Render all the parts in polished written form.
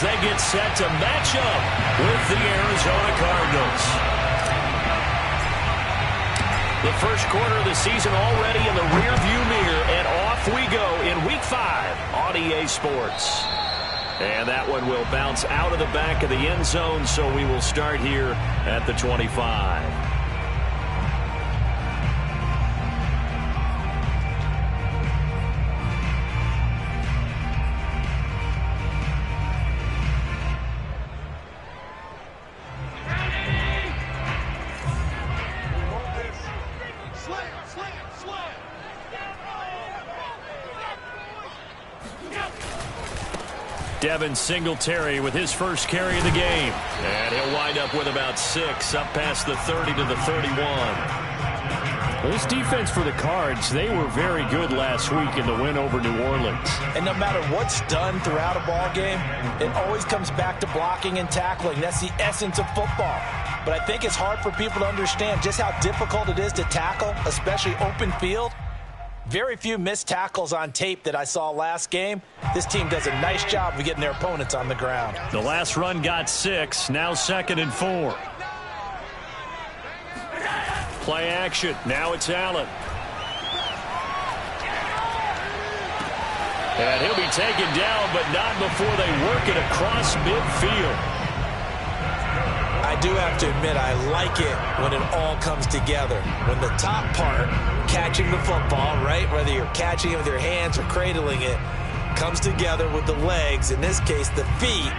they get set to match up with the Arizona Cardinals. The first quarter of the season already in the rearview mirror, and off we go in Week 5 on EA Sports. And that one will bounce out of the back of the end zone, so we will start here at the 25. Devin Singletary with his first carry of the game. And he'll wind up with about 6, up past the 30 to the 31. This defense for the Cards, they were very good last week in the win over New Orleans. And no matter what's done throughout a ball game, it always comes back to blocking and tackling. That's the essence of football. But I think it's hard for people to understand just how difficult it is to tackle, especially open field. Very few missed tackles on tape that I saw last game. This team does a nice job of getting their opponents on the ground. The last run got 6, now 2nd and 4. Play action, now it's Allen. And he'll be taken down, but not before they work it across midfield. I do have to admit, I like it when it all comes together. When the top part, catching the football, right, whether you're catching it with your hands or cradling it, comes together with the legs, in this case the feet,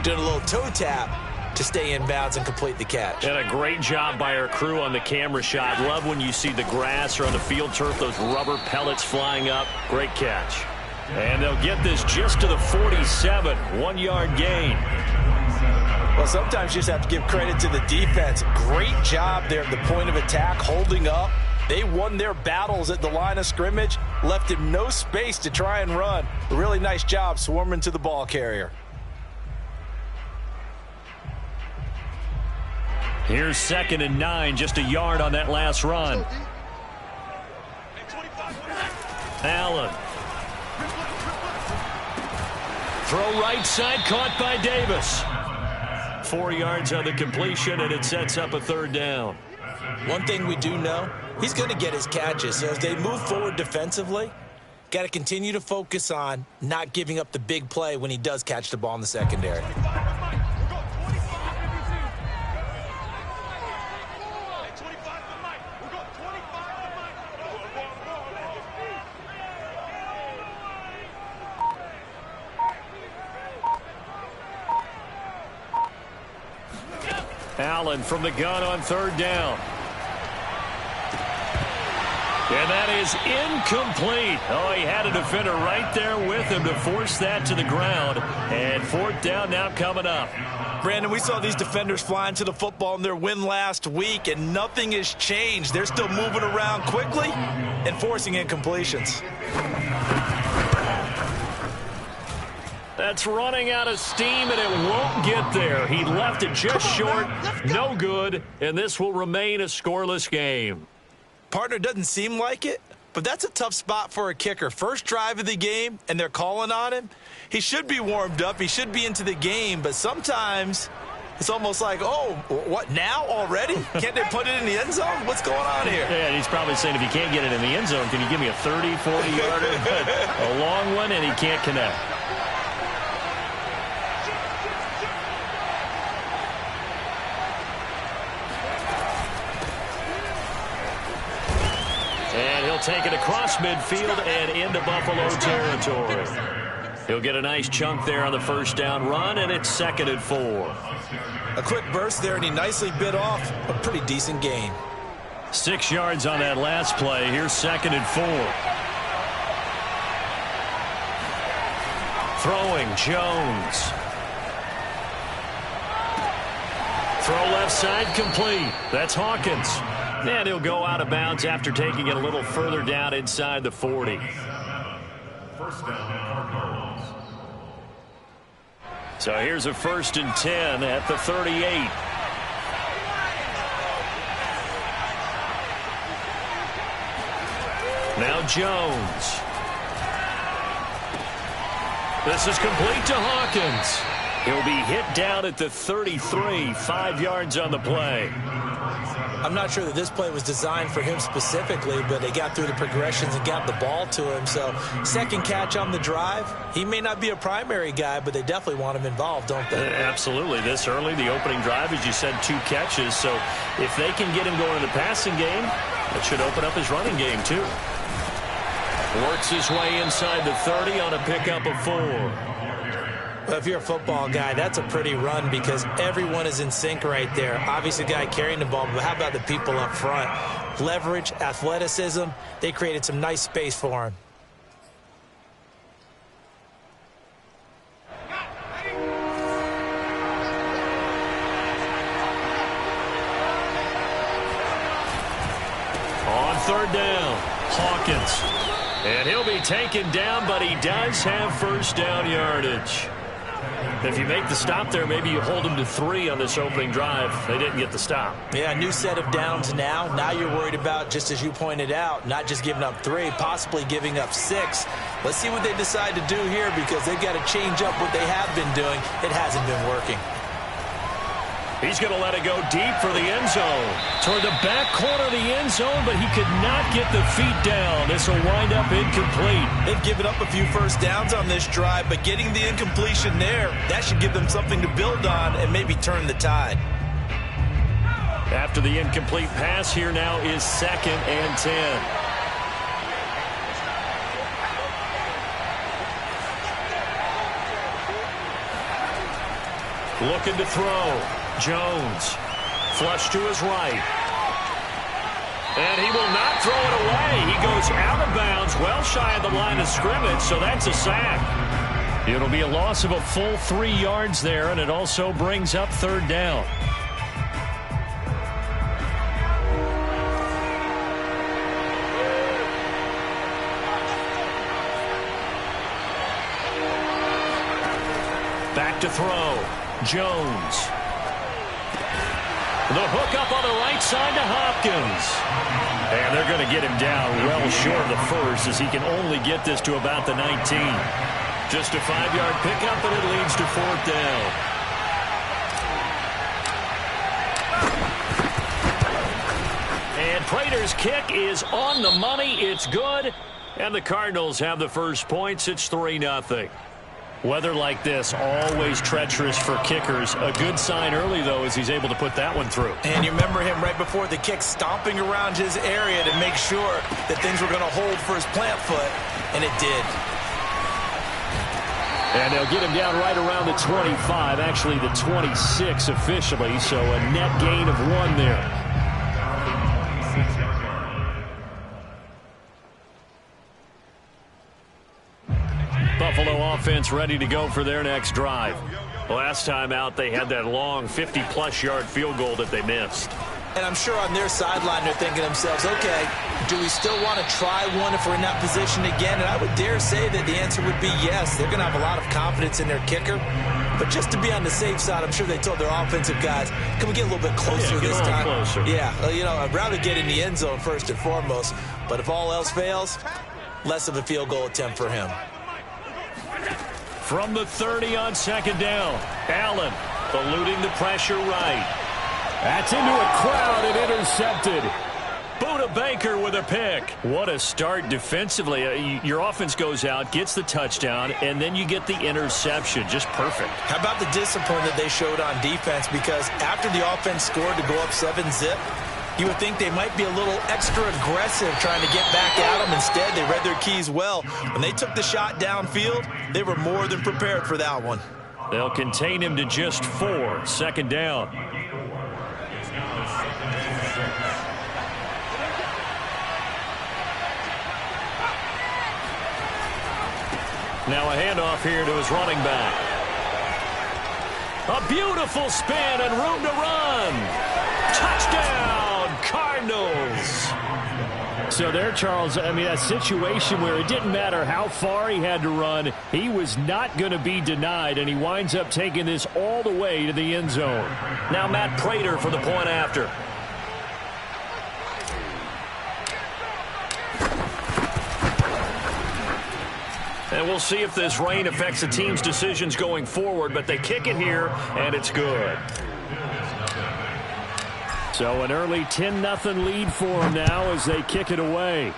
doing a little toe tap to stay in bounds and complete the catch. And a great job by our crew on the camera shot. Love when you see the grass or on the field turf, those rubber pellets flying up. Great catch. And they'll get this just to the 47, 1-yard gain. Well, sometimes you just have to give credit to the defense. Great job there at the point of attack, holding up. They won their battles at the line of scrimmage, left him no space to try and run. A really nice job swarming to the ball carrier. Here's 2nd and 9, just a yard on that last run. Allen. Throw right side, caught by Davis. 4 yards on the completion, and it sets up a 3rd down. One thing we do know, he's going to get his catches. So as they move forward defensively, got to continue to focus on not giving up the big play when he does catch the ball in the secondary. Allen from the gun on 3rd down. And that is incomplete. Oh, he had a defender right there with him to force that to the ground. And 4th down now coming up. Brandon, we saw these defenders flying to the football in their win last week, and nothing has changed. They're still moving around quickly and forcing incompletions. That's running out of steam, and it won't get there. He left it just short. No good, and this will remain a scoreless game. Partner, doesn't seem like it, but that's a tough spot for a kicker. First drive of the game, and they're calling on him. He should be warmed up. He should be into the game, but sometimes it's almost like, oh, what, now already? Can't they put it in the end zone? What's going on here? Yeah, he's probably saying, if you can't get it in the end zone, can you give me a 30, 40-yarder? A long one, and he can't connect. And he'll take it across midfield and into Buffalo territory. He'll get a nice chunk there on the 1st down run, and it's 2nd and 4. A quick burst there, and he nicely bit off a pretty decent gain. 6 yards on that last play. Here's 2nd and 4. Throwing, Jones. Throw left side, complete. That's Hawkins. And he'll go out of bounds after taking it a little further down inside the 40. First down, so here's a 1st and 10 at the 38. Now Jones. This is complete to Hawkins. He'll be hit down at the 33, 5 yards on the play. I'm not sure that this play was designed for him specifically, but they got through the progressions and got the ball to him. So second catch on the drive. He may not be a primary guy, but they definitely want him involved, don't they? Absolutely. This early, the opening drive, as you said, 2 catches. So if they can get him going in the passing game, that should open up his running game too. Works his way inside the 30 on a pickup of 4. Well, if you're a football guy, that's a pretty run because everyone is in sync right there. Obviously, the guy carrying the ball, but how about the people up front? Leverage, athleticism, they created some nice space for him. On 3rd down, Hawkins. And he'll be taken down, but he does have first down yardage. If you make the stop there, maybe you hold him to 3 on this opening drive. They didn't get the stop. Yeah, new set of downs now. Now you're worried about, just as you pointed out, not just giving up 3, possibly giving up 6. Let's see what they decide to do here because they've got to change up what they have been doing. It hasn't been working. He's going to let it go deep for the end zone. Toward the back corner of the end zone, but he could not get the feet down. This will wind up incomplete. They've given up a few first downs on this drive, but getting the incompletion there, that should give them something to build on and maybe turn the tide. After the incomplete pass, here now is 2nd and 10. Looking to throw. Jones. Flush to his right. And he will not throw it away. He goes out of bounds, well shy of the line of scrimmage, so that's a sack. It'll be a loss of a full 3 yards there, and it also brings up 3rd down. Back to throw. Jones. The hook up on the right side to Hopkins. And they're going to get him down well short of the first as he can only get this to about the 19. Just a 5-yard pickup, and it leads to 4th down. And Prater's kick is on the money. It's good. And the Cardinals have the first points. It's 3-0. Weather like this, always treacherous for kickers. A good sign early, though, as he's able to put that one through. And you remember him right before the kick stomping around his area to make sure that things were going to hold for his plant foot, and it did. And they'll get him down right around the 25, actually the 26 officially, so a net gain of 1 there. Buffalo offense ready to go for their next drive. Last time out, they had that long 50-plus yard field goal that they missed. And I'm sure on their sideline they're thinking to themselves, okay, do we still want to try one if we're in that position again? And I would dare say that the answer would be yes. They're going to have a lot of confidence in their kicker. But just to be on the safe side, I'm sure they told their offensive guys, can we get a little bit closer this time? Closer. Yeah, you know, I'd rather get in the end zone first and foremost. But if all else fails, less of a field goal attempt for him. From the 30 on 2nd down, Allen eluding the pressure right. That's into a crowd and intercepted. Buda Baker with a pick. What a start defensively. Your offense goes out, gets the touchdown, and then you get the interception. Just perfect. How about the discipline that they showed on defense? Because after the offense scored to go up 7-zip, you would think they might be a little extra aggressive trying to get back at them. Instead, they read their keys well. When they took the shot downfield, they were more than prepared for that one. They'll contain him to just 4. 2nd down. Now a handoff here to his running back. A beautiful spin and room to run. Touchdown, Cardinals. So there, Charles, I mean, a situation where it didn't matter how far he had to run, he was not going to be denied, and he winds up taking this all the way to the end zone. Now Matt Prater for the point after. And we'll see if this rain affects the team's decisions going forward, but they kick it here, and it's good. So an early 10-0 lead for them now as they kick it away.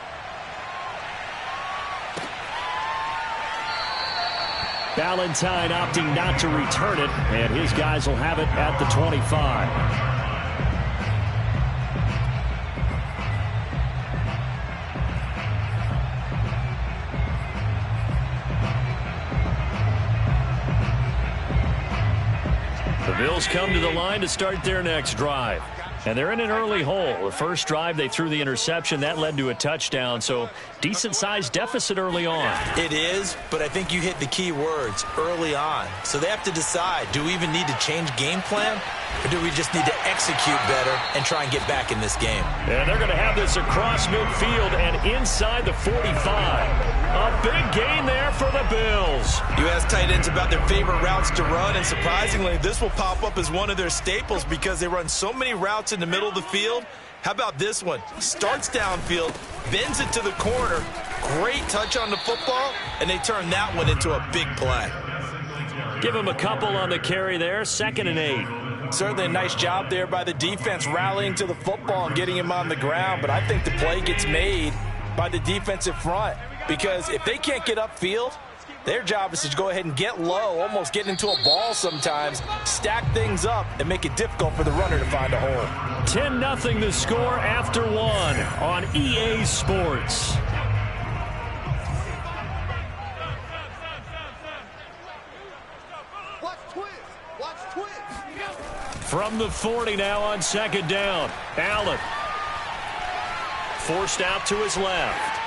Valentine opting not to return it, and his guys will have it at the 25. The Bills come to the line to start their next drive. And they're in an early hole. The first drive, they threw the interception. That led to a touchdown. So decent-sized deficit early on. It is, but I think you hit the key words, early on. So they have to decide, do we even need to change game plan? Or do we just need to execute better and try and get back in this game? And they're going to have this across midfield and inside the 45. A big gain there for the Bills. You ask tight ends about their favorite routes to run, and surprisingly, this will pop up as one of their staples because they run so many routes in the middle of the field. How about this one? Starts downfield, bends it to the corner, great touch on the football, and they turn that one into a big play. Give him a couple on the carry there, 2nd and 8. Certainly a nice job there by the defense rallying to the football and getting him on the ground, but I think the play gets made by the defensive front because if they can't get upfield, their job is to go ahead and get low, almost get into a ball sometimes, stack things up, and make it difficult for the runner to find a hole. 10-0 the score after 1 on EA Sports. From the 40 now on 2nd down. Allen. Forced out to his left.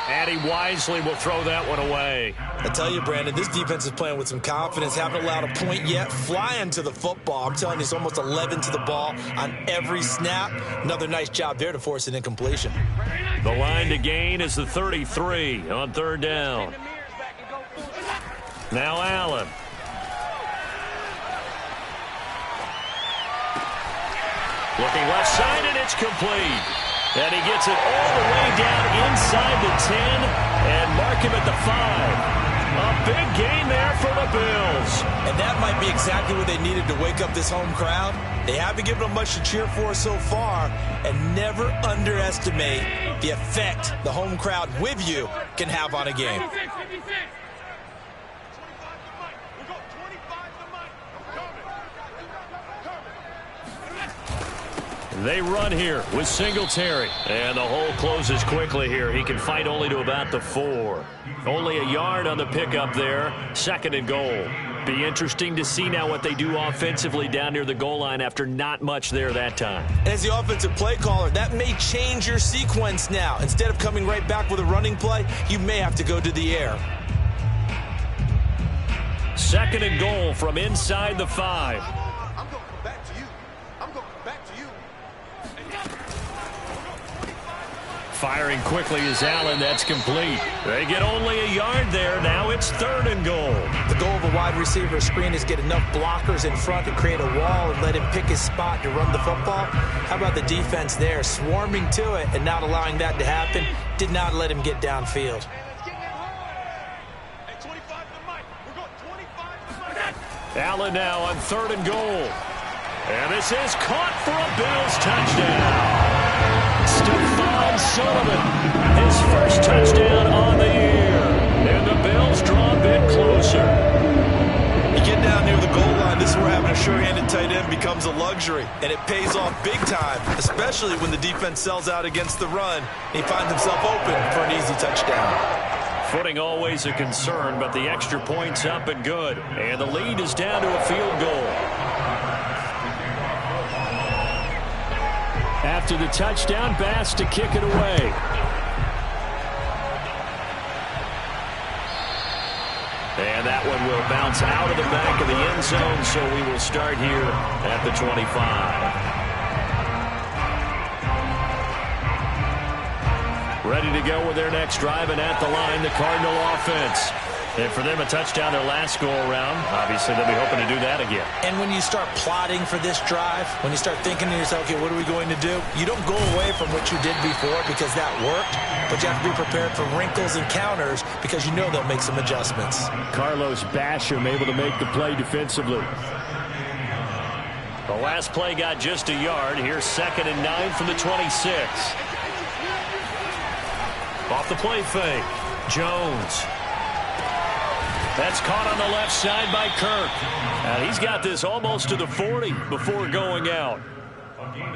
And he wisely will throw that one away. I tell you, Brandon, this defense is playing with some confidence. Haven't allowed a point yet. Flying to the football. I'm telling you, it's almost 11 to the ball on every snap. Another nice job there to force an incompletion. The line to gain is the 33 on 3rd down. Now Allen. Looking left side, and it's complete. And he gets it all the way down inside the 10 and mark him at the 5. A big gain there for the Bills. And that might be exactly what they needed to wake up this home crowd. They haven't given them much to cheer for so far, and never underestimate the effect the home crowd with you can have on a game. They run here with Singletary. And the hole closes quickly here. He can fight only to about the 4. Only a yard on the pickup there. 2nd and goal. Be interesting to see now what they do offensively down near the goal line after not much there that time. And as the offensive play caller, that may change your sequence now. Instead of coming right back with a running play, you may have to go to the air. 2nd and goal from inside the 5. Firing quickly is Allen. That's complete. They get only a yard there. Now it's 3rd and goal. The goal of a wide receiver screen is get enough blockers in front to create a wall and let him pick his spot to run the football. How about the defense there, swarming to it and not allowing that to happen? Did not let him get downfield. Allen now on 3rd and goal. And this is caught for a Bills touchdown. Stephon Sullivan, his first touchdown on the year. And the Bills draw a bit closer. You get down near the goal line, this is where having a sure-handed tight end becomes a luxury. And it pays off big time, especially when the defense sells out against the run. And he finds himself open for an easy touchdown. Footing always a concern, but the extra point's up and good. And the lead is down to a field goal. After the touchdown, Bass to kick it away. And that one will bounce out of the back of the end zone, so we will start here at the 25. Ready to go with their next drive, and at the line, the Cardinal offense. And for them, a touchdown their last go-around. Obviously, they'll be hoping to do that again. And when you start plotting for this drive, when you start thinking to yourself, okay, what are we going to do? You don't go away from what you did before because that worked, but you have to be prepared for wrinkles and counters because you know they'll make some adjustments. Carlos Basham able to make the play defensively. The last play got just a yard. Here's 2nd and 9 from the 26. Off the play fake. Jones. That's caught on the left side by Kirk. Now he's got this almost to the 40 before going out.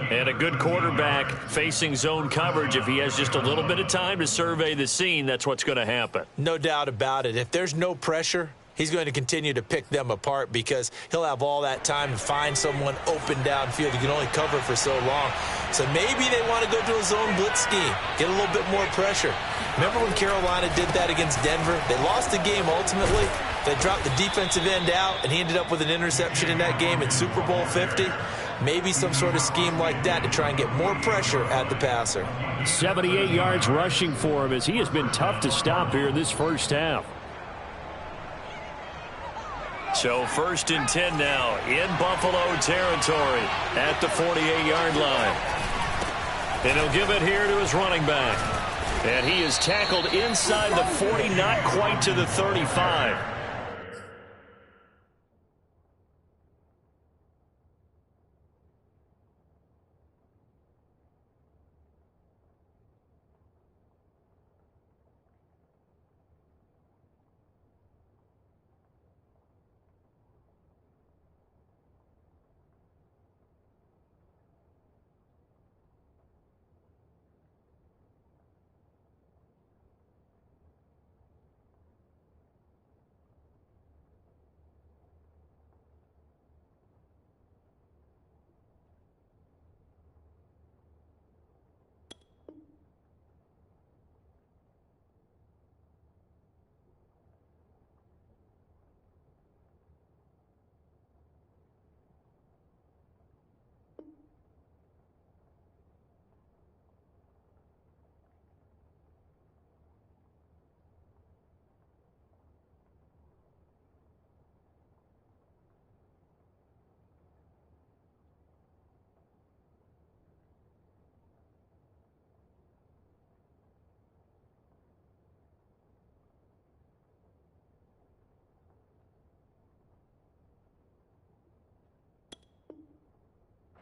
And a good quarterback facing zone coverage. If he has just a little bit of time to survey the scene, that's what's going to happen. No doubt about it. If there's no pressure, he's going to continue to pick them apart because he'll have all that time to find someone open downfield. He can only cover for so long. So maybe they want to go to a zone blitz scheme, get a little bit more pressure. Remember when Carolina did that against Denver? They lost the game ultimately. They dropped the defensive end out, and he ended up with an interception in that game in Super Bowl 50. Maybe some sort of scheme like that to try and get more pressure at the passer. 78 yards rushing for him as he has been tough to stop here in this first half. So 1st and 10 now in Buffalo territory at the 48-yard line. And he'll give it here to his running back. And he is tackled inside the 40, not quite to the 35.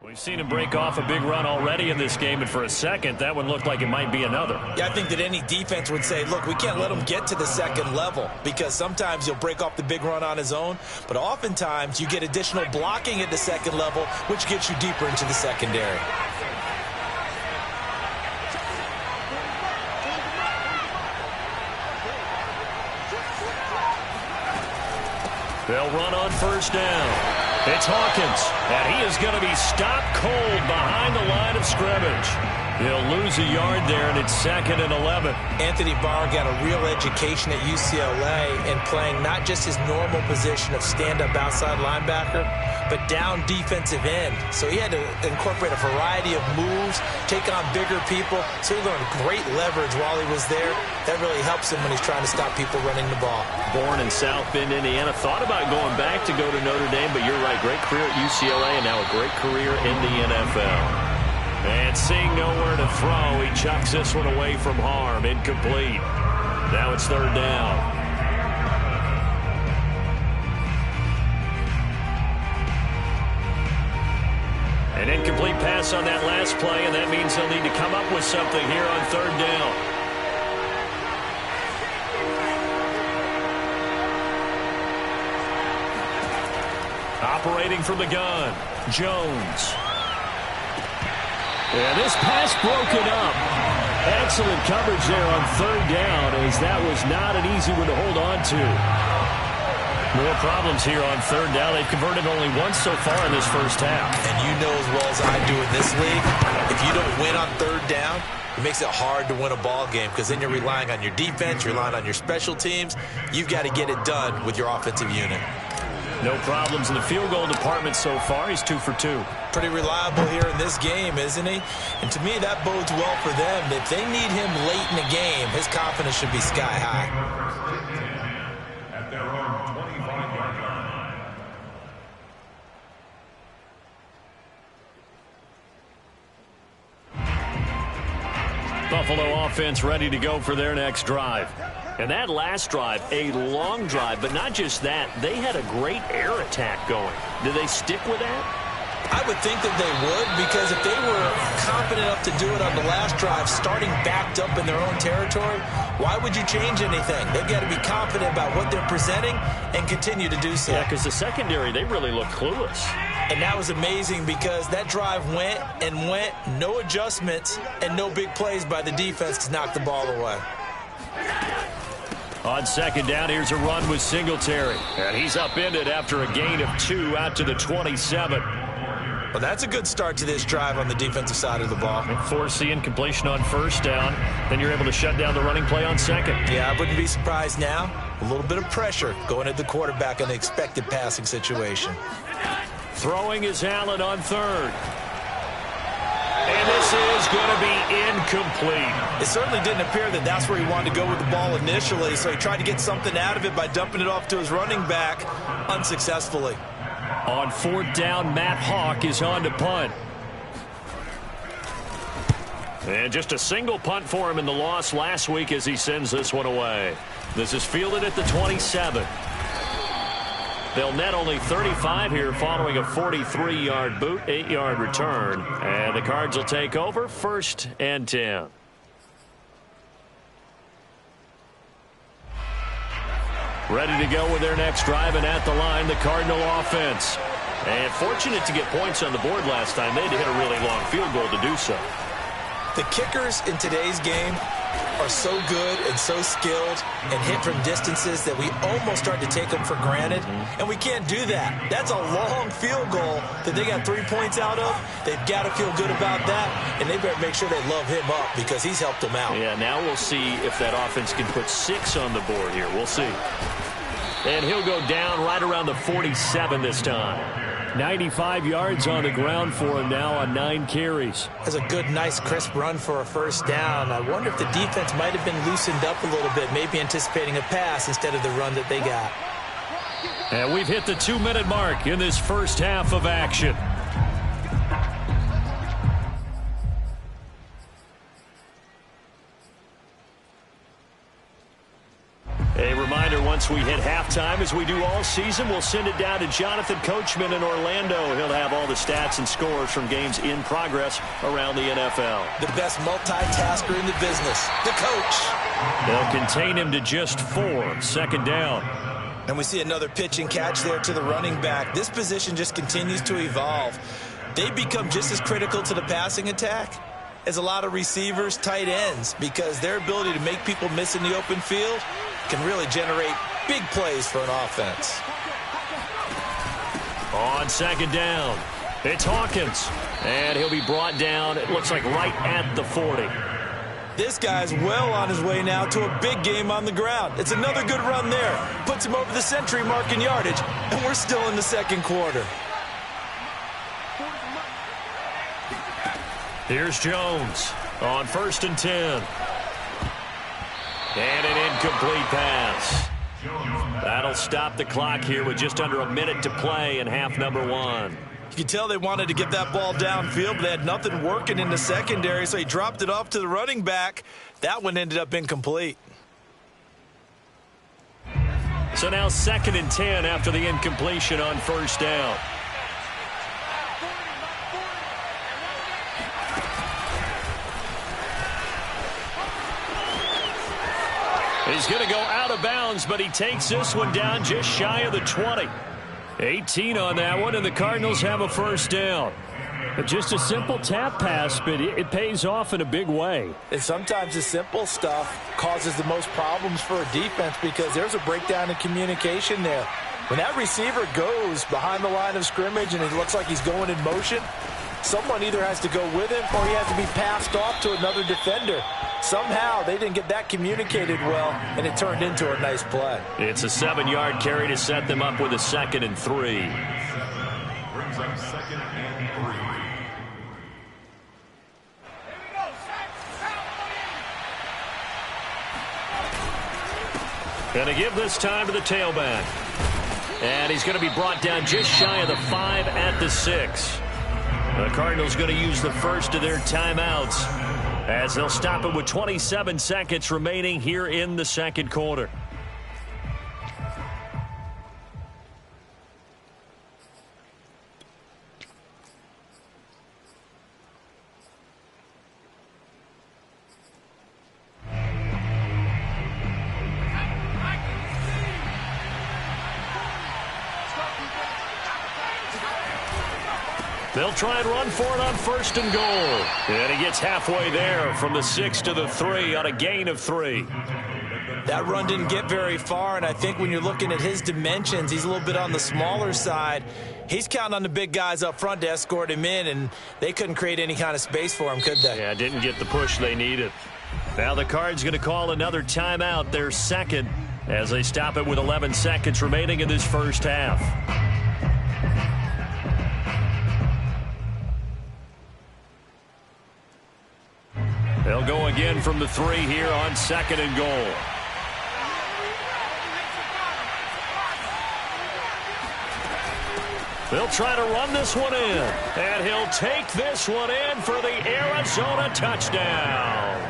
We've seen him break off a big run already in this game, and for a second, that one looked like it might be another. Yeah, I think that any defense would say, look, we can't let him get to the second level because sometimes he'll break off the big run on his own, but oftentimes you get additional blocking at the second level, which gets you deeper into the secondary. They'll run on 1st down. It's Hawkins, and he is going to be stopped cold behind the line of scrimmage. He'll lose a yard there, and it's 2nd and 11. Anthony Barr got a real education at UCLA in playing not just his normal position of stand-up outside linebacker, but down defensive end. So he had to incorporate a variety of moves, take on bigger people. So he learned great leverage while he was there. That really helps him when he's trying to stop people running the ball. Born in South Bend, Indiana. Thought about going back to go to Notre Dame, but you're right. Great career at UCLA and now a great career in the NFL. And seeing nowhere to throw, he chucks this one away from harm. Incomplete. Now it's 3rd down. An incomplete pass on that last play, and that means they'll need to come up with something here on 3rd down. Operating from the gun, Jones. Yeah, this pass broken up. Excellent coverage there on 3rd down, as that was not an easy one to hold on to. More problems here on 3rd down. They've converted only once so far in this first half. And you know as well as I do in this league, if you don't win on 3rd down, it makes it hard to win a ball game because then you're relying on your defense, you're relying on your special teams. You've got to get it done with your offensive unit. No problems in the field goal department so far. He's 2 for 2. Pretty reliable here in this game, isn't he? And to me, that bodes well for them. If they need him late in the game, his confidence should be sky high. Buffalo offense ready to go for their next drive. And that last drive, a long drive, but not just that. They had a great air attack going. Do they stick with that? I would think that they would, because if they were confident enough to do it on the last drive, starting backed up in their own territory, why would you change anything? They've got to be confident about what they're presenting and continue to do so. Yeah, because the secondary, they really look clueless. And that was amazing, because that drive went and went, no adjustments, and no big plays by the defense to knock the ball away. On second down, here's a run with Singletary. And he's upended after a gain of 2 out to the 27. Well, that's a good start to this drive on the defensive side of the ball. Force the incompletion on first down. Then you're able to shut down the running play on second. Yeah, I wouldn't be surprised now. A little bit of pressure going at the quarterback in an expected passing situation. Throwing is Allen on third. And this is going to be incomplete. It certainly didn't appear that that's where he wanted to go with the ball initially, so he tried to get something out of it by dumping it off to his running back unsuccessfully. On fourth down, Matt Hawk is on to punt. And just a single punt for him in the loss last week as he sends this one away. This is fielded at the 27. They'll net only 35 here following a 43-yard boot, 8-yard return. And the Cards will take over, 1st and 10. Ready to go with their next drive, and at the line, the Cardinal offense. And fortunate to get points on the board last time. They had to hit a really long field goal to do so. The kickers in today's game are so good and so skilled and hit from distances that we almost start to take them for granted. And we can't do that. That's a long field goal that they got 3 points out of. They've got to feel good about that, and they better make sure they love him up because he's helped them out. Yeah, now we'll see if that offense can put 6 on the board here. We'll see. And he'll go down right around the 47 this time. 95 yards on the ground for him now on 9 carries. That's a good, nice, crisp run for a first down. I wonder if the defense might have been loosened up a little bit, maybe anticipating a pass instead of the run that they got. And we've hit the 2-minute mark in this first half of action. A reminder, once we hit halftime, as we do all season, we'll send it down to Jonathan Coachman in Orlando. He'll have all the stats and scores from games in progress around the NFL. The best multitasker in the business, the coach. They'll contain him to just 4, 2nd down. And we see another pitch and catch there to the running back. This position just continues to evolve. They become just as critical to the passing attack as a lot of receivers, tight ends, because their ability to make people miss in the open field can really generate big plays for an offense. On 2nd down, it's Hawkins. And he'll be brought down, it looks like right at the 40. This guy's well on his way now to a big game on the ground. It's another good run there. Puts him over the century mark in yardage, and we're still in the 2nd quarter. Here's Jones on 1st and 10. And an incomplete pass. That'll stop the clock here with just under a minute to play in half number 1. You can tell they wanted to get that ball downfield, but they had nothing working in the secondary, so he dropped it off to the running back. That one ended up incomplete. So now 2nd and 10 after the incompletion on 1st down. He's going to go out of bounds, but he takes this one down just shy of the 20. 18 on that one, and the Cardinals have a 1st down. Just a simple tap pass, but it pays off in a big way. And sometimes the simple stuff causes the most problems for a defense because there's a breakdown in communication there. When that receiver goes behind the line of scrimmage and it looks like he's going in motion, someone either has to go with him or he has to be passed off to another defender. Somehow they didn't get that communicated well, and it turned into a nice play. It's a 7-yard carry to set them up with a 2nd and 3. Brings up 2nd and 3. Going to give this time to the tailback. And he's going to be brought down just shy of the 5 at the 6. The Cardinals going to use the first of their timeouts as they'll stop it with 27 seconds remaining here in the second quarter. They'll try and run for it on 1st and goal. And he gets halfway there from the 6 to the 3 on a gain of 3. That run didn't get very far, and I think when you're looking at his dimensions, he's a little bit on the smaller side. He's counting on the big guys up front to escort him in, and they couldn't create any kind of space for him, could they? Yeah, didn't get the push they needed. Now the Cards going to call another timeout, their second, as they stop it with 11 seconds remaining in this first half. They'll go again from the 3 here on 2nd and goal. They'll try to run this one in, and he'll take this one in for the Arizona touchdown.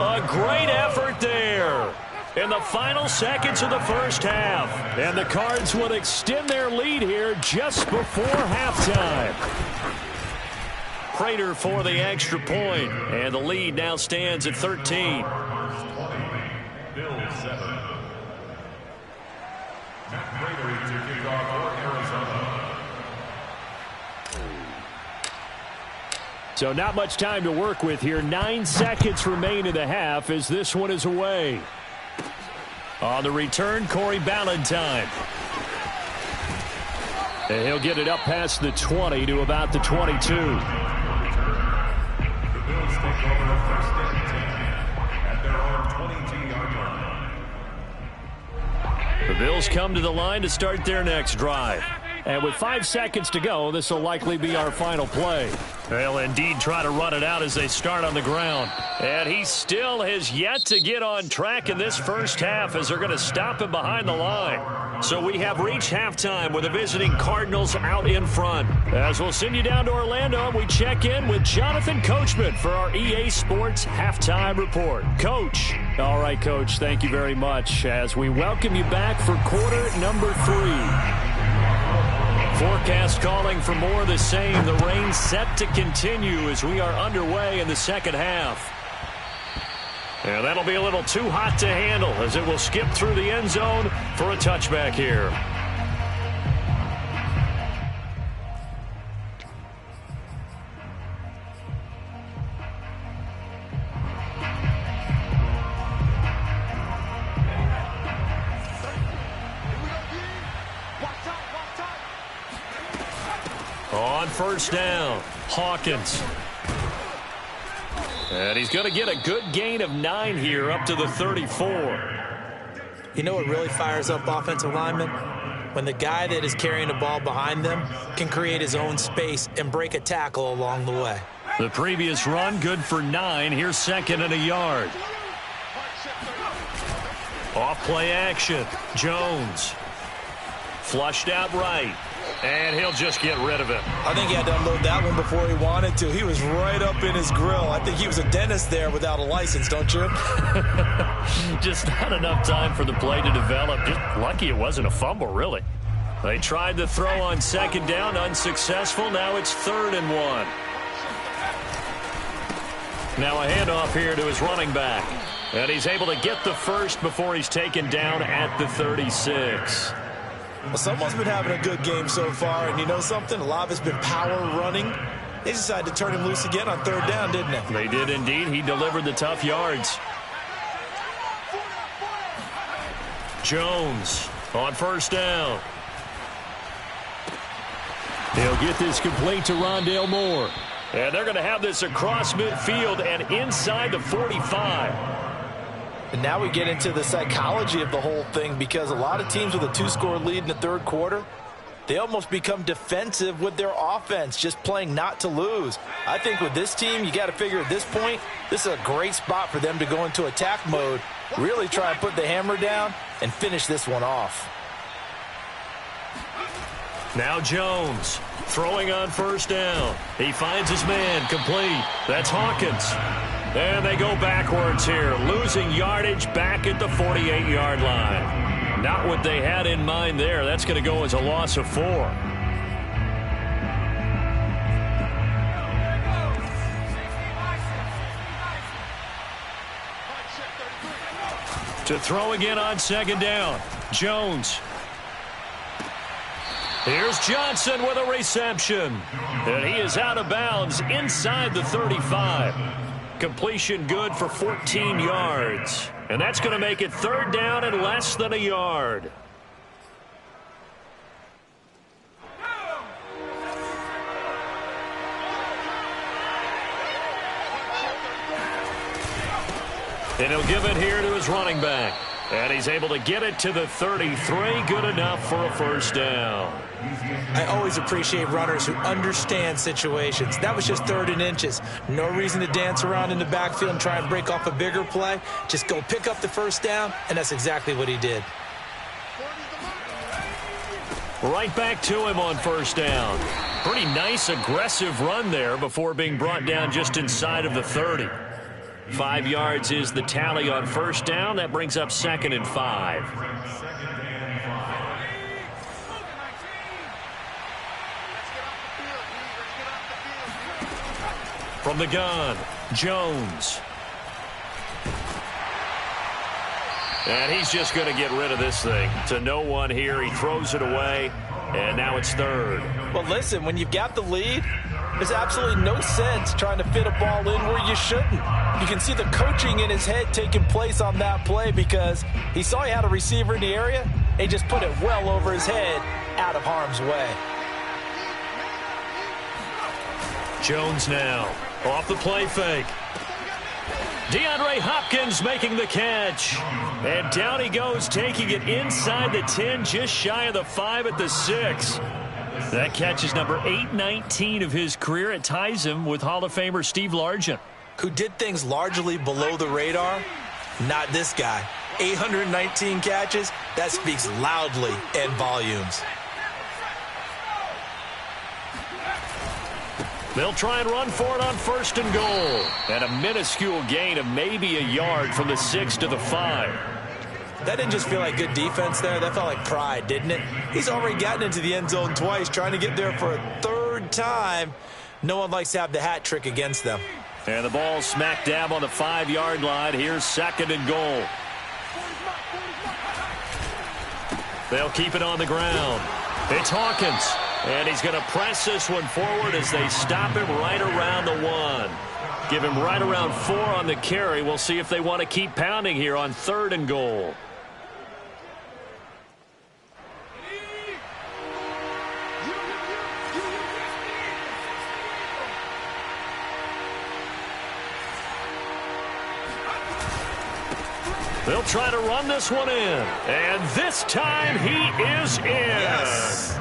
A great effort there in the final seconds of the first half. And the Cards would extend their lead here just before halftime. Prater for the extra point, and the lead now stands at 13. Bill 7. Matt Prater to kick off for Arizona. So not much time to work with here. 9 seconds remain in the half as this one is away. On the return, Corey Ballantyne. And he'll get it up past the 20 to about the 22. The Bills come to the line to start their next drive. And with 5 seconds to go, this will likely be our final play. They'll indeed try to run it out as they start on the ground. And he still has yet to get on track in this first half as they're going to stop him behind the line. So we have reached halftime with the visiting Cardinals out in front. As we'll send you down to Orlando, we check in with Jonathan Coachman for our EA Sports Halftime Report. Coach. All right, Coach, thank you very much as we welcome you back for quarter number 3. Forecast calling for more of the same. The rain set to continue as we are underway in the second half. And that'll be a little too hot to handle as it will skip through the end zone for a touchback here. On first down, Hawkins. And he's going to get a good gain of 9 here up to the 34. You know what really fires up offensive linemen? When the guy that is carrying the ball behind them can create his own space and break a tackle along the way. The previous run, good for 9. Here's 2nd and a yard. Off play action. Jones. Flushed out right. And he'll just get rid of it. I think he had to unload that one before he wanted to. He was right up in his grill. I think he was a dentist there without a license, don't you? Just not enough time for the play to develop. Just lucky it wasn't a fumble, really. They tried to throw on 2nd down, unsuccessful. Now it's 3rd and 1. Now a handoff here to his running back. And he's able to get the first before he's taken down at the 36. Well, someone's been having a good game so far, and you know something? A lot of it's been power running. They decided to turn him loose again on 3rd down, didn't they? They did indeed. He delivered the tough yards. Jones on 1st down. He'll get this complete to Rondale Moore. And they're going to have this across midfield and inside the 45. And now we get into the psychology of the whole thing, because a lot of teams with a 2-score lead in the 3rd quarter, they almost become defensive with their offense, just playing not to lose. I think with this team, you got to figure at this point, this is a great spot for them to go into attack mode, really try and put the hammer down and finish this one off. Now Jones throwing on 1st down. He finds his man complete. That's Hawkins. And they go backwards here, losing yardage back at the 48-yard line. Not what they had in mind there. That's going to go as a loss of 4. To throw again on second down. Jones. Here's Johnson with a reception. And he is out of bounds inside the 35. Completion good for 14 yards. And that's going to make it third down and less than a yard. And he'll give it here to his running back. And he's able to get it to the 33. Good enough for a first down. I always appreciate runners who understand situations. That was just 3rd and inches. No reason to dance around in the backfield and try and break off a bigger play. Just go pick up the first down, and that's exactly what he did. Right back to him on first down. Pretty nice, aggressive run there before being brought down just inside of the 30. 5 yards is the tally on first down. That brings up 2nd and 5. From the gun, Jones. And he's just going to get rid of this thing. To no one here. He throws it away, and now it's 3rd. Well, listen, when you've got the lead, there's absolutely no sense trying to fit a ball in where you shouldn't. You can see the coaching in his head taking place on that play because he saw he had a receiver in the area, and he just put it well over his head out of harm's way. Jones now off the play fake. DeAndre Hopkins making the catch. And down he goes, taking it inside the 10, just shy of the 5 at the 6. That catch is number 819 of his career. It ties him with Hall of Famer Steve Largent. Who did things largely below the radar? Not this guy. 819 catches, that speaks loudly in volumes. They'll try and run for it on 1st and goal. And a minuscule gain of maybe a yard from the 6 to the 5. That didn't just feel like good defense there. That felt like pride, didn't it? He's already gotten into the end zone twice, trying to get there for a 3rd time. No one likes to have the hat trick against them. And the ball smack dab on the 5-yard line. Here's 2nd and goal. They'll keep it on the ground. It's Hawkins. And he's going to press this one forward as they stop him right around the 1. Give him right around 4 on the carry. We'll see if they want to keep pounding here on 3rd and goal. They'll try to run this one in. And this time he is in. Yes.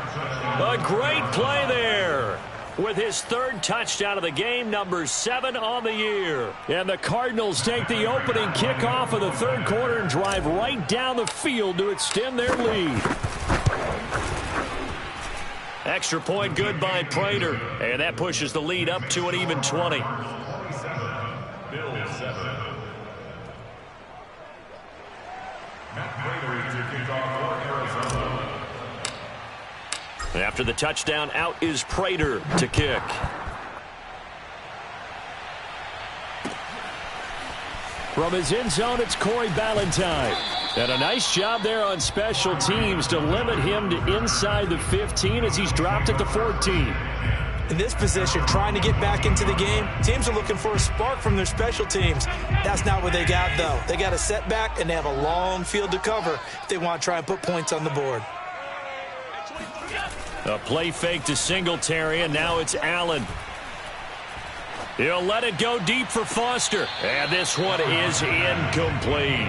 A great play there. With his 3rd touchdown of the game, number 7 on the year. And the Cardinals take the opening kickoff of the 3rd quarter and drive right down the field to extend their lead. Extra point good by Prater. And that pushes the lead up to an even 20. After the touchdown, out is Prater to kick. From his end zone, it's Corey Ballantyne. And a nice job there on special teams to limit him to inside the 15 as he's dropped at the 14. In this position, trying to get back into the game, teams are looking for a spark from their special teams. That's not what they got, though. They got a setback, and they have a long field to cover if they want to try and put points on the board. A play fake to Singletary, and now it's Allen. He'll let it go deep for Foster. And this one is incomplete.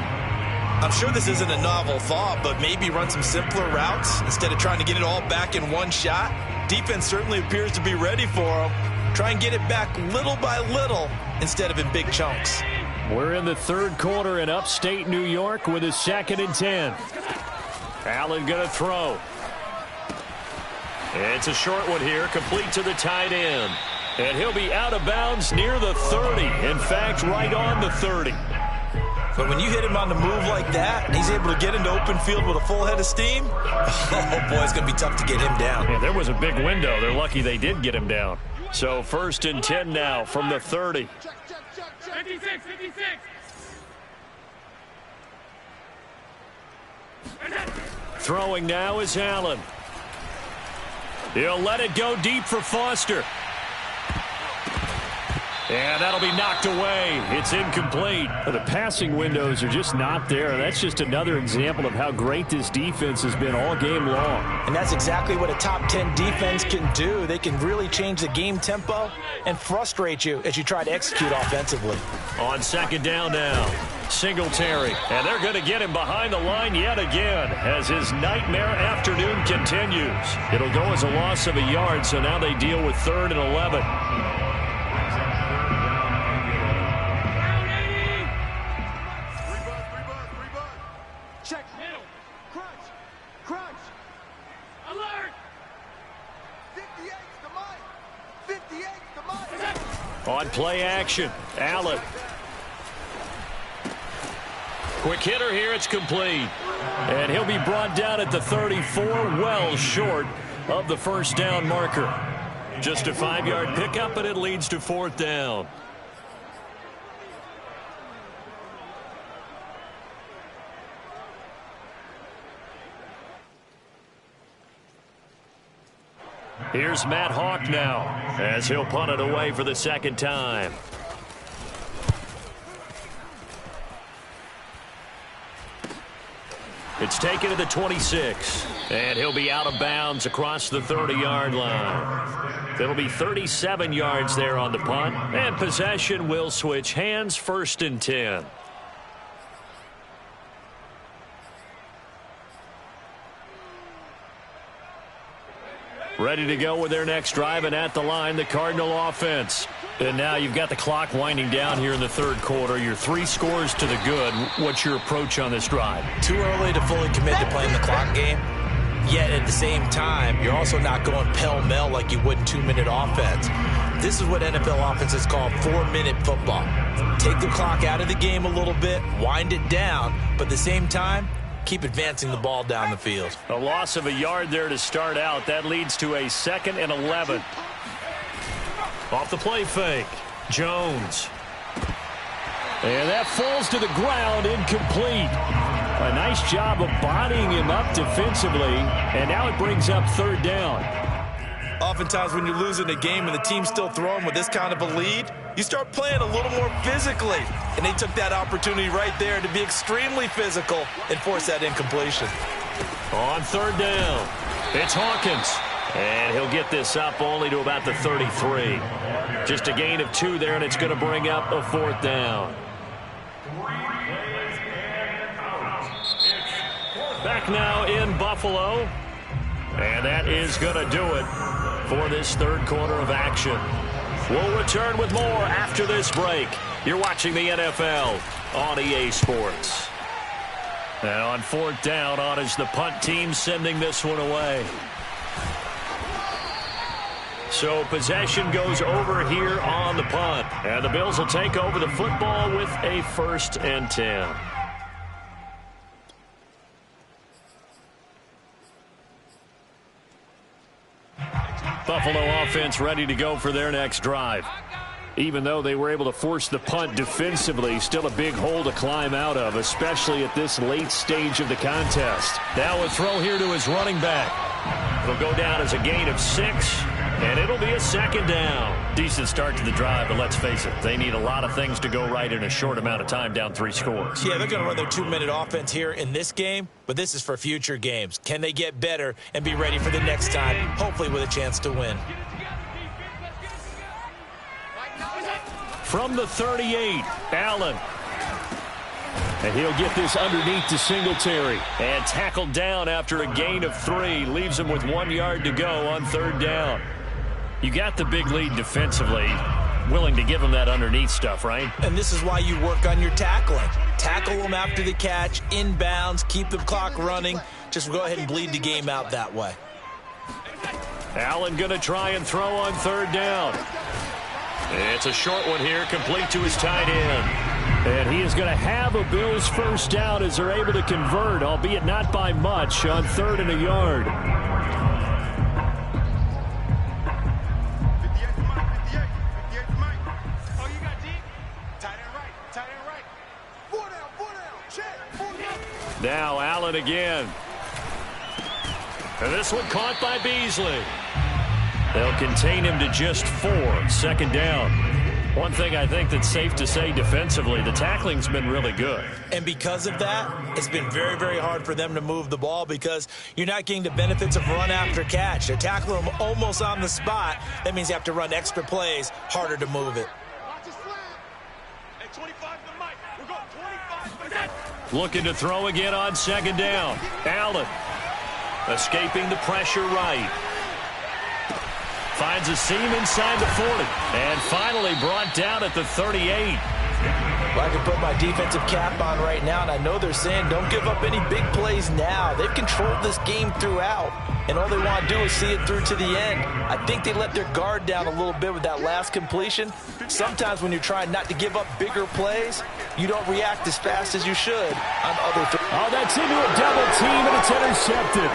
I'm sure this isn't a novel thought, but maybe run some simpler routes instead of trying to get it all back in one shot. Defense certainly appears to be ready for him. Try and get it back little by little instead of in big chunks. We're in the 3rd quarter in upstate New York with a 2nd and 10. Allen going to throw. It's a short one here, complete to the tight end. And he'll be out of bounds near the 30. In fact, right on the 30. But when you hit him on the move like that, and he's able to get into open field with a full head of steam, oh, boy, it's going to be tough to get him down. Yeah, there was a big window. They're lucky they did get him down. So 1st and 10 now from the 30. 56. Throwing now is Allen. He'll let it go deep for Foster. And that'll be knocked away. It's incomplete. The passing windows are just not there. That's just another example of how great this defense has been all game long. And that's exactly what a top 10 defense can do. They can really change the game tempo and frustrate you as you try to execute offensively. On 2nd down now, Singletary. And they're going to get him behind the line yet again as his nightmare afternoon continues. It'll go as a loss of a yard, so now they deal with 3rd and 11. Check. Middle. Crunch. Alert. 58 to mine. On play action, Allen. Quick hitter here, it's complete. And he'll be brought down at the 34, well short of the 1st down marker. Just a 5-yard pickup, and it leads to 4th down. Here's Matt Hawk now as he'll punt it away for the 2nd time. It's taken to the 26, and he'll be out of bounds across the 30-yard line. It'll be 37 yards there on the punt, and possession will switch hands. 1st and 10. Ready to go with their next drive, and at the line, the Cardinal offense. And now you've got the clock winding down here in the 3rd quarter. You're 3 scores to the good. What's your approach on this drive? Too early to fully commit to playing the clock game. Yet at the same time, you're also not going pell-mell like you would in 2-minute offense. This is what NFL offenses call 4-minute football. Take the clock out of the game a little bit, wind it down, but at the same time, keep advancing the ball down the field. A loss of a yard there to start out. That leads to a 2nd and 11. Off the play fake, Jones. And that falls to the ground, incomplete. A nice job of bodying him up defensively, and now it brings up 3rd down. Oftentimes when you're losing a game and the team's still throwing with this kind of a lead, you start playing a little more physically. And they took that opportunity right there to be extremely physical and force that incompletion. On 3rd down, it's Hawkins. And he'll get this up only to about the 33. Just a gain of 2 there, and it's going to bring up a 4th down. Back now in Buffalo. And that is going to do it for this 3rd quarter of action. We'll return with more after this break. You're watching the NFL on EA Sports. And on 4th down, on is the punt team sending this one away. So possession goes over here on the punt. And the Bills will take over the football with a 1st and 10. Buffalo offense ready to go for their next drive. Even though they were able to force the punt defensively, still a big hole to climb out of, especially at this late stage of the contest. Now a throw here to his running back. It'll go down as a gain of 6, and it'll be a 2nd down. Decent start to the drive, but let's face it, they need a lot of things to go right in a short amount of time, down 3 scores. Yeah, they're going to run their 2-minute offense here in this game, but this is for future games. Can they get better and be ready for the next time, hopefully with a chance to win? From the 38, Allen. And he'll get this underneath to Singletary. And tackled down after a gain of 3. Leaves him with 1 yard to go on 3rd down. You got the big lead defensively. Willing to give him that underneath stuff, right? And this is why you work on your tackling. Tackle them after the catch, inbounds, keep the clock running. Just go ahead and bleed the game out that way. Allen going to try and throw on third down. It's a short one here, complete to his tight end. And he is going to have a Bills first down as they're able to convert, albeit not by much, on 3rd and a yard. 58 to Mike, 58 to Mike. Oh, you got deep? Tight end right. 4 down, check, 4 down. Now Allen again. And this one caught by Beasley. They'll contain him to just 4, 2nd down. One thing I think that's safe to say defensively, the tackling's been really good. And because of that, it's been very, very hard for them to move the ball because you're not getting the benefits of run after catch. They're tackling them almost on the spot. That means you have to run extra plays, harder to move it. Watch his flag. At 25 to Mike. We're going 25 for that. Looking to throw again on 2nd down. Allen escaping the pressure right. Finds a seam inside the 40. And finally brought down at the 38. Well, I can put my defensive cap on right now, and I know they're saying don't give up any big plays now. They've controlled this game throughout, and all they want to do is see it through to the end. I think they let their guard down a little bit with that last completion. Sometimes when you're trying not to give up bigger plays, you don't react as fast as you should on other things. Oh, that's into a double team, and it's intercepted.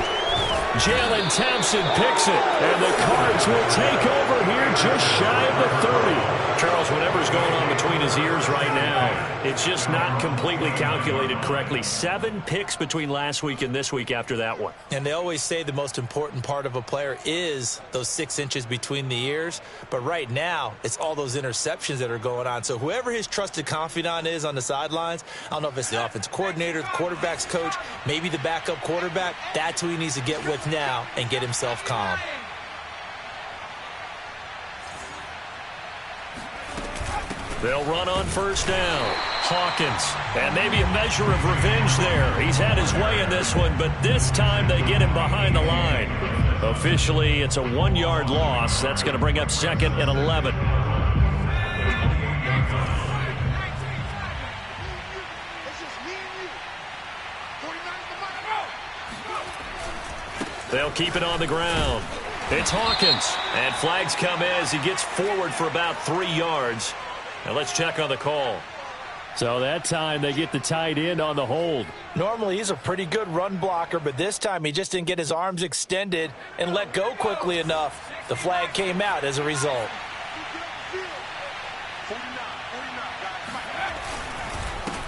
Jalen Thompson picks it, and the Cards will take over here just shy of the 30. Charles, whatever's going on between his ears right now, it's just not completely calculated correctly. 7 picks between last week and this week after that one. And they always say the most important part of a player is those 6 inches between the ears. But right now, it's all those interceptions that are going on. So whoever his trusted confidant is on the sidelines, I don't know if it's the offense coordinator, the quarterback's coach, maybe the backup quarterback, that's who he needs to get with now and get himself calm. They'll run on 1st down. Hawkins, and maybe a measure of revenge there. He's had his way in this one, but this time they get him behind the line. Officially, it's a 1-yard loss. That's going to bring up 2nd and 11. It's just me and you. 49 to Mike. They'll keep it on the ground. It's Hawkins, and flags come as he gets forward for about 3 yards. Now let's check on the call. So that time they get the tight end on the hold. Normally he's a pretty good run blocker, but this time he just didn't get his arms extended and let go quickly enough. The flag came out as a result.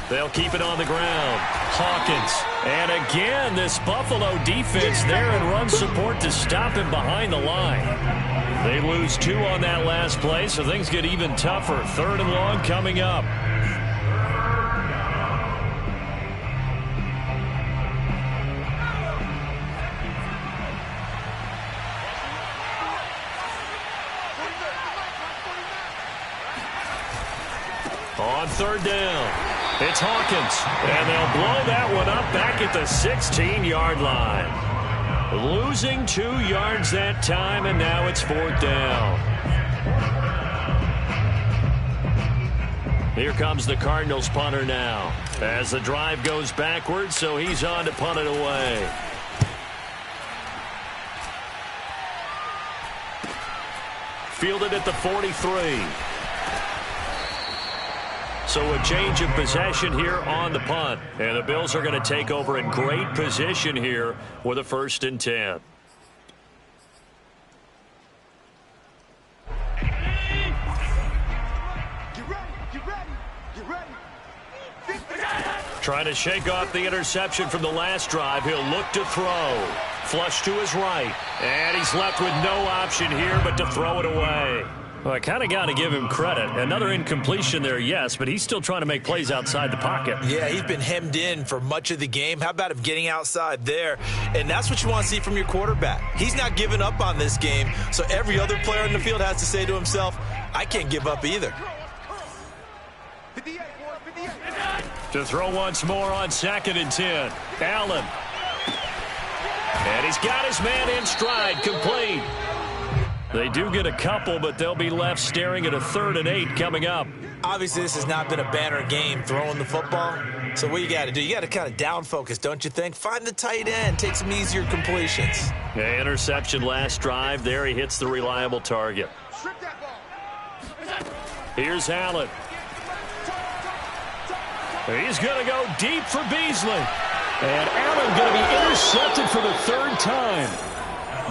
They'll keep it on the ground. Hawkins. And again, this Buffalo defense there in run support to stop him behind the line. They lose 2 on that last play, so things get even tougher. 3rd and long coming up. On 3rd down. It's Hawkins, and they'll blow that one up back at the 16-yard line. Losing 2 yards that time, and now it's 4th down. Here comes the Cardinals punter now, as the drive goes backwards, so he's on to punt it away. Fielded at the 43. So a change of possession here on the punt. And the Bills are going to take over in great position here with a 1st and 10. Get ready. Trying to shake off the interception from the last drive. He'll look to throw. Flush to his right. And he's left with no option here but to throw it away. Well, I kind of got to give him credit. Another incompletion there, yes, but he's still trying to make plays outside the pocket. Yeah, he's been hemmed in for much of the game. How about him getting outside there? And that's what you want to see from your quarterback. He's not giving up on this game, so every other player in the field has to say to himself, I can't give up either. 58, boys, 58. To throw once more on 2nd and 10. Allen. And he's got his man in stride, complete. They do get a couple, but they'll be left staring at a 3rd and 8 coming up. Obviously, this has not been a banner game throwing the football. So what you got to do, you got to kind of down focus, don't you think? Find the tight end, take some easier completions. Interception last drive. There he hits the reliable target. Here's Allen. He's going to go deep for Beasley. And Allen going to be intercepted for the third time.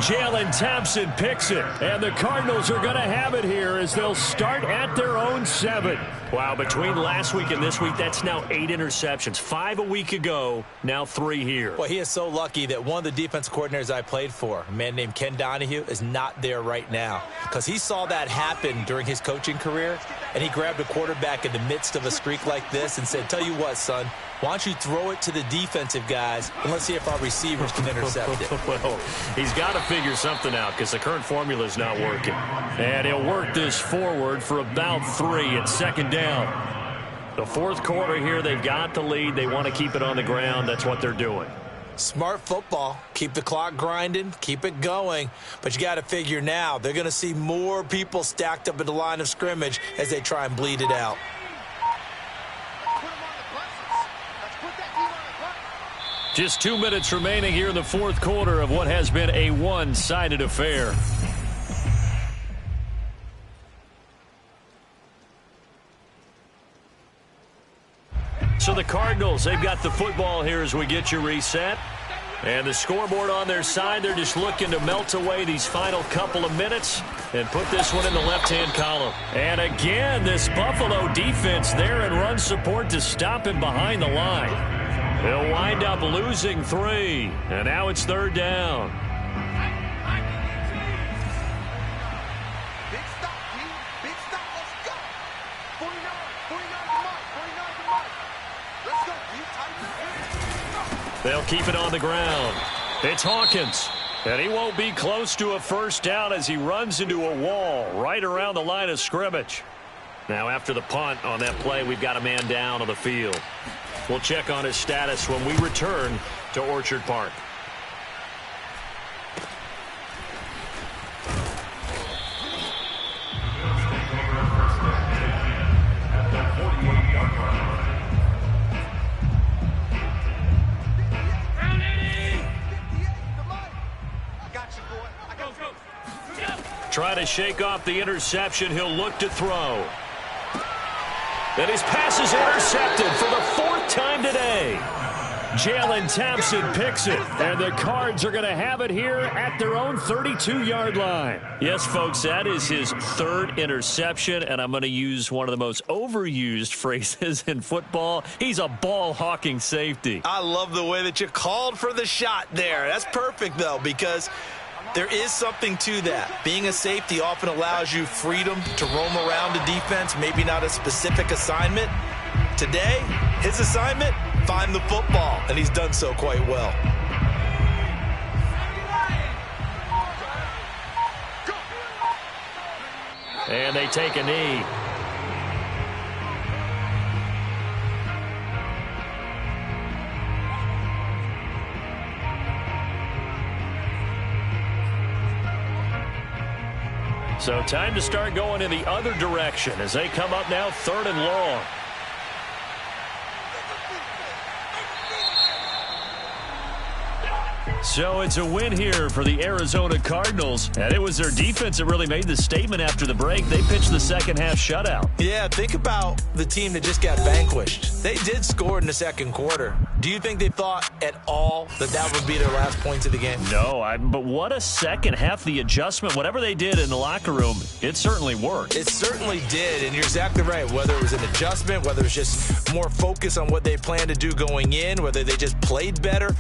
Jalen Thompson picks it. And the Cardinals are going to have it here as they'll start at their own 7. Wow, between last week and this week, that's now 8 interceptions. 5 a week ago, now 3 here. Well, he is so lucky that one of the defense coordinators I played for, a man named Ken Donahue, is not there right now. Because he saw that happen during his coaching career, and he grabbed a quarterback in the midst of a streak like this and said, tell you what, son, why don't you throw it to the defensive guys, and let's see if our receivers can intercept it. Well, he's got to figure something out because the current formula is not working. And he'll work this forward for about 3 at second down. The fourth quarter here, they've got the lead. They want to keep it on the ground. That's what they're doing. Smart football. Keep the clock grinding. Keep it going. But you got to figure now, they're going to see more people stacked up at the line of scrimmage as they try and bleed it out. Just 2 minutes remaining here in the fourth quarter of what has been a one-sided affair. So the Cardinals, they've got the football here as we get you reset. And the scoreboard on their side, they're just looking to melt away these final couple of minutes and put this one in the left-hand column. And again, this Buffalo defense there in run support to stop him behind the line. They'll wind up losing 3, and now it's third down. Big stop, D. Big stop. Let's go. 49 to Mike. 49 to Mike. Let's go, D. Tight. They'll keep it on the ground. It's Hawkins. And he won't be close to a first down as he runs into a wall right around the line of scrimmage. Now after the punt on that play, we've got a man down on the field. We'll check on his status when we return to Orchard Park. Try to shake off the interception. He'll look to throw. And his pass is intercepted for the 4th time today. Jalen Thompson picks it, and the Cards are going to have it here at their own 32-yard line. Yes, folks, that is his 3rd interception, and I'm going to use one of the most overused phrases in football. He's a ball-hawking safety. I love the way that you called for the shot there. That's perfect, though, because there is something to that. Being a safety often allows you freedom to roam around the defense, maybe not a specific assignment. Today, his assignment, find the football, and he's done so quite well. And they take a knee. So time to start going in the other direction as they come up now 3rd and long. So it's a win here for the Arizona Cardinals, and it was their defense that really made the statement after the break. They pitched the second half shutout. Yeah, think about the team that just got vanquished. They did score in the second quarter. Do you think they thought at all that that would be their last points of the game? No, but what a second half. The adjustment, whatever they did in the locker room, it certainly worked. It certainly did, and you're exactly right. Whether it was an adjustment, whether it was just more focus on what they planned to do going in, whether they just played better,